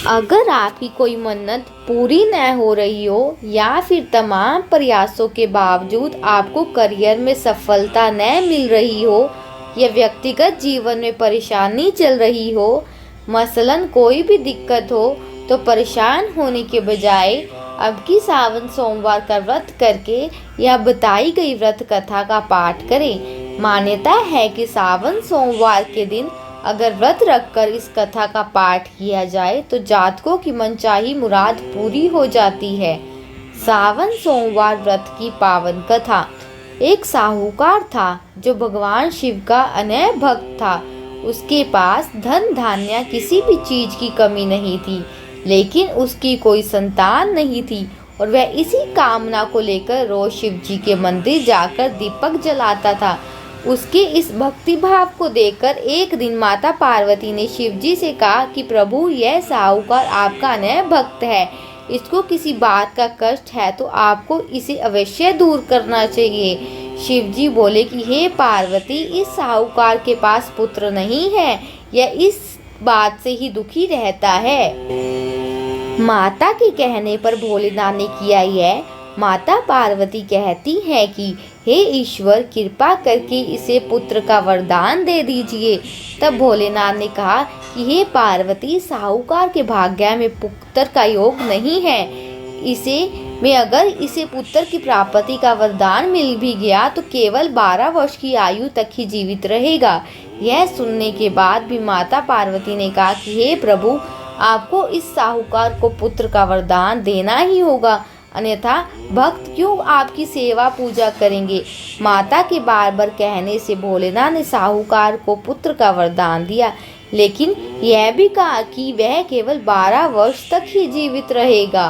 अगर आपकी कोई मन्नत पूरी न हो रही हो या फिर तमाम प्रयासों के बावजूद आपको करियर में सफलता न मिल रही हो या व्यक्तिगत जीवन में परेशानी चल रही हो, मसलन कोई भी दिक्कत हो, तो परेशान होने के बजाय अब की सावन सोमवार का व्रत करके या बताई गई व्रत कथा का पाठ करें। मान्यता है कि सावन सोमवार के दिन अगर व्रत रखकर इस कथा का पाठ किया जाए तो जातकों की मनचाही मुराद पूरी हो जाती है। सावन सोमवार व्रत की पावन कथा। एक साहूकार था जो भगवान शिव का अनन्य भक्त था। उसके पास धन धान्य किसी भी चीज की कमी नहीं थी, लेकिन उसकी कोई संतान नहीं थी और वह इसी कामना को लेकर रोज शिव जी के मंदिर जाकर दीपक जलाता था। उसके इस भक्ति भाव को देखकर एक दिन माता पार्वती ने शिव जी से कहा कि प्रभु, यह साहूकार आपका अनन्य भक्त है, इसको किसी बात का कष्ट है तो आपको इसे अवश्य दूर करना चाहिए। शिव जी बोले कि हे पार्वती, इस साहूकार के पास पुत्र नहीं है, यह इस बात से ही दुखी रहता है। माता के कहने पर भोलेनाथ ने किया यह। माता पार्वती कहती है कि हे ईश्वर, कृपा करके इसे पुत्र का वरदान दे दीजिए। तब भोलेनाथ ने कहा कि हे पार्वती, साहूकार के भाग्य में पुत्र का योग नहीं है, अगर इसे पुत्र की प्राप्ति का वरदान मिल भी गया तो केवल 12 वर्ष की आयु तक ही जीवित रहेगा। यह सुनने के बाद भी माता पार्वती ने कहा कि हे प्रभु, आपको इस साहूकार को पुत्र का वरदान देना ही होगा, अन्यथा भक्त क्यों आपकी सेवा पूजा करेंगे। माता के बार बार कहने से भोलेनाथ ने साहूकार को पुत्र का वरदान दिया, लेकिन यह भी कहा कि वह केवल 12 वर्ष तक ही जीवित रहेगा।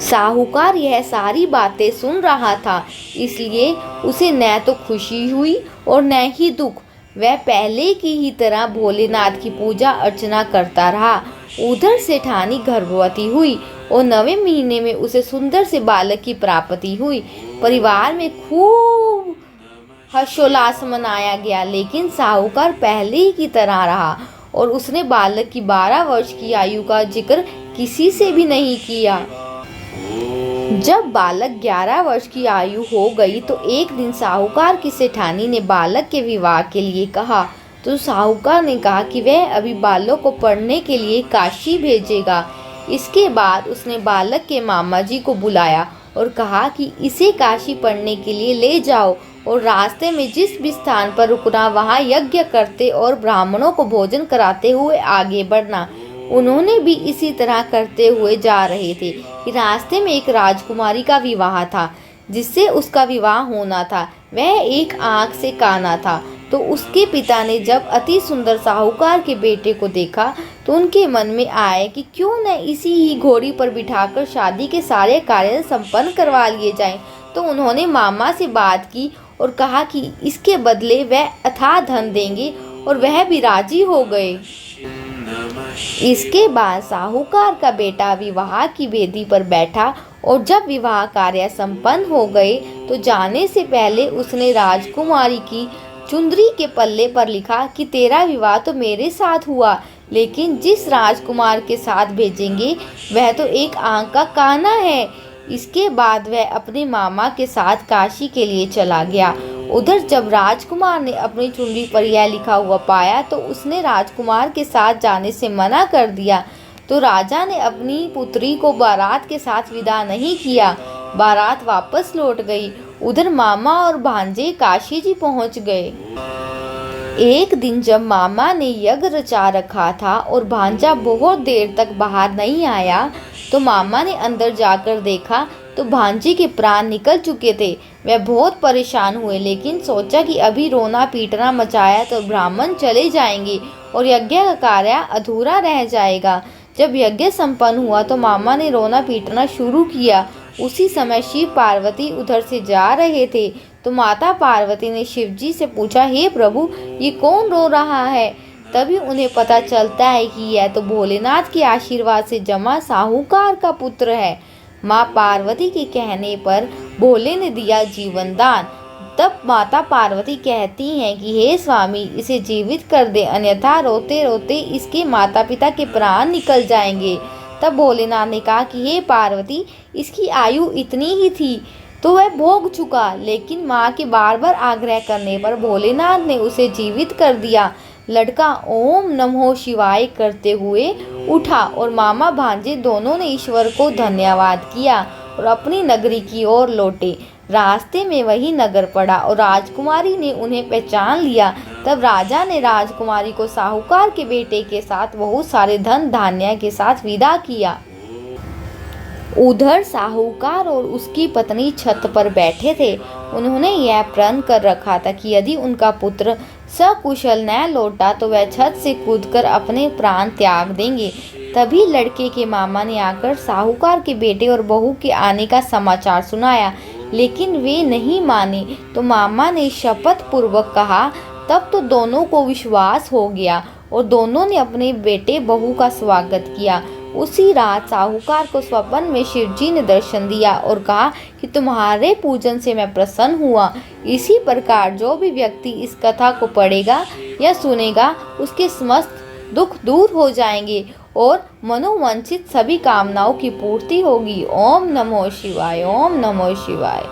साहूकार यह सारी बातें सुन रहा था, इसलिए उसे न तो खुशी हुई और न ही दुख। वह पहले की ही तरह भोलेनाथ की पूजा अर्चना करता रहा। उधर सेठानी गर्भवती हुई और 9वें महीने में उसे सुंदर से बालक की प्राप्ति हुई। परिवार में खूब हर्षोल्लास मनाया गया, लेकिन साहूकार पहले ही की तरह रहा और उसने बालक की 12 वर्ष की आयु का जिक्र किसी से भी नहीं किया। जब बालक 11 वर्ष की आयु हो गई तो एक दिन साहूकार की सेठानी ने बालक के विवाह के लिए कहा, तो साहूकार ने कहा कि वह अभी बालक को पढ़ने के लिए काशी भेजेगा। इसके बाद उसने बालक के मामा जी को बुलाया और कहा कि इसे काशी पढ़ने के लिए ले जाओ और रास्ते में जिस भी स्थान पर रुकना वहाँ यज्ञ करते और ब्राह्मणों को भोजन कराते हुए आगे बढ़ना। उन्होंने भी इसी तरह करते हुए जा रहे थे कि रास्ते में एक राजकुमारी का विवाह था जिससे उसका विवाह होना था। वह एक आंख से काना था, तो उसके पिता ने जब अति सुंदर साहूकार के बेटे को देखा तो उनके मन में आया कि क्यों न इसी ही घोड़ी पर बिठाकर शादी के सारे कार्य संपन्न करवा लिए जाएं। तो उन्होंने मामा से बात की और कहा कि इसके बदले वह अथाह धन देंगे और वह भी राजी हो गए। इसके बाद साहूकार का बेटा विवाह की वेदी पर बैठा और जब विवाह कार्य संपन्न हो गए तो जाने से पहले उसने राजकुमारी की चुंदरी के पल्ले पर लिखा कि तेरा विवाह तो मेरे साथ हुआ, लेकिन जिस राजकुमार के साथ भेजेंगे वह तो एक आंख का काना है। इसके बाद वह अपने मामा के साथ काशी के लिए चला गया। उधर जब राजकुमार ने अपनी चुंदरी पर यह लिखा हुआ पाया तो उसने राजकुमार के साथ जाने से मना कर दिया। तो राजा ने अपनी पुत्री को बारात के साथ विदा नहीं किया। बारात वापस लौट गई। उधर मामा और भांजे काशी जी पहुंच गए। एक दिन जब मामा ने यज्ञ रचा रखा था और भांजा बहुत देर तक बाहर नहीं आया तो मामा ने अंदर जाकर देखा तो भांजे के प्राण निकल चुके थे। वह बहुत परेशान हुए, लेकिन सोचा कि अभी रोना पीटना मचाया तो ब्राह्मण चले जाएंगे और यज्ञ का कार्य अधूरा रह जाएगा। जब यज्ञ संपन्न हुआ तो मामा ने रोना पीटना शुरू किया। उसी समय शिव पार्वती उधर से जा रहे थे तो माता पार्वती ने शिव जी से पूछा, हे प्रभु, ये कौन रो रहा है। तभी उन्हें पता चलता है कि यह तो भोलेनाथ के आशीर्वाद से जमा साहूकार का पुत्र है। माँ पार्वती के कहने पर भोले ने दिया जीवन दान। तब माता पार्वती कहती हैं कि हे स्वामी, इसे जीवित कर दे, अन्यथा रोते रोते इसके माता पिता के प्राण निकल जाएंगे। तब भोलेनाथ ने कहा कि हे पार्वती, इसकी आयु इतनी ही थी तो वह भोग चुका, लेकिन माँ के बार बार आग्रह करने पर भोलेनाथ ने उसे जीवित कर दिया। लड़का ओम नमो शिवाय करते हुए उठा और मामा भांजे दोनों ने ईश्वर को धन्यवाद किया और अपनी नगरी की ओर लौटे। रास्ते में वही नगर पड़ा और राजकुमारी ने उन्हें पहचान लिया। तब राजा ने राजकुमारी को साहूकार के बेटे के साथ बहुत सारे धन धान्य के साथ विदा किया। उधर साहूकार और उसकी पत्नी छत पर बैठे थे। उन्होंने यह प्रण कर रखा था कि यदि उनका पुत्र सकुशल न लौटा तो वह छत से कूदकर अपने प्राण त्याग देंगे। तभी लड़के के मामा ने आकर साहूकार के बेटे और बहू के आने का समाचार सुनाया, लेकिन वे नहीं माने। तो मामा ने शपथ पूर्वक कहा। तब तो दोनों को विश्वास हो गया और दोनों ने अपने बेटे बहू का स्वागत किया। उसी रात साहूकार को स्वप्न में शिवजी ने दर्शन दिया और कहा कि तुम्हारे पूजन से मैं प्रसन्न हुआ। इसी प्रकार जो भी व्यक्ति इस कथा को पढ़ेगा या सुनेगा, उसके समस्त दुख दूर हो जाएंगे और मनोवांछित सभी कामनाओं की पूर्ति होगी। ओम नमो शिवाय, ओम नमो शिवाय।